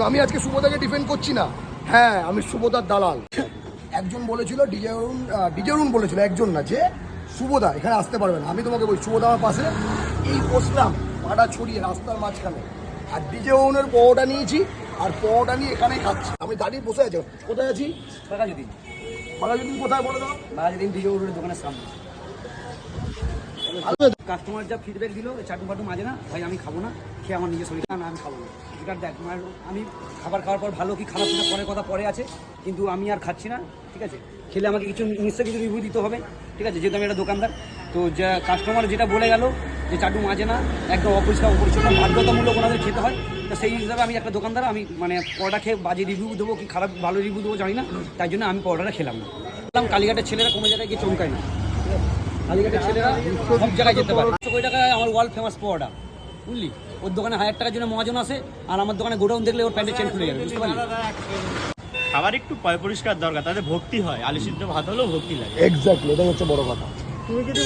আমি আজকে শুভদাকে ডিফেন্ড করছি না, হ্যাঁ আমি শুভদার দালাল। একজন বলেছিল ডিজে অরুণ বলেছিল, একজন না, যে শুভদা এখানে আসতে পারবে না। আমি তোমাকে বলি, শুভদা আমার পাশে এই বসলাম পাড়া ছড়িয়ে রাস্তার মাঝখানে, আর ডিজে অরুণের পরোটা নিয়েছি, আর পরোটা নিয়ে এখানেই খাচ্ছি। আমি দাঁড়িয়ে বসে আছি। কোথায় আছি? বাঘাযতীন। বাঘাযতীন কোথায় বলে দাও? বাঘাযতীন ডিজে অরুণের দোকানের সামনে। কাস্টমার যা ফিডব্যাক দিল, চাটু ফাটু মাঝে না ভাই, আমি খাবো না, খেয়ে আমার নিজের শরীর না, আমি খাবো না। এবার দেখ, আমি খাবার খাওয়ার পর ভালো কি খারাপ সেটা পরের কথা পরে আছে, কিন্তু আমি আর খাচ্ছি না, ঠিক আছে? খেলে আমাকে কিছু নিশ্চয়ই কিছু রিভিউ দিতে হবে, ঠিক আছে? যেহেতু আমি একটা দোকানদার, তো যা কাস্টমার যেটা বলে গেল যে চাটু মাজে না, একদম অপরিষ্কার অপরিচ্ছন্ন, বাধ্যতামূলক ওনাদের খেতে হয়, তো সেই হিসাবে আমি একটা দোকানদার, আমি মানে পরোটা খেয়ে বাজে রিভিউ দেবো কি খারাপ ভালো রিভিউ দেবো জানি না, তাই জন্য আমি পরোটাটা খেলাম না। কালীঘাটের ছেলেরা কোনো জায়গায় গিয়ে চমকায় না, কালীঘাটের ছেলেরা সব জায়গায় যেতে পারে। 500 টাকায় আমার ওয়ার্ল্ড ফেমাস পরোটা, বুঝলি? ওর দোকানে 1000 টাকার জন্য মহাজন আসে, আর আমার দোকানে গোডাউন দেখলে ওর প্যান্টের চেন খুলে যাবে, বুঝতে পারলি? খাবার একটু পরিষ্কার দরকার, তাদের ভক্তি হয়। আলু সিদ্ধ ভাত হলেও ভক্তি লাগে। এক্স্যাক্টলি, এটাই হচ্ছে বড় কথা। তুমি যদি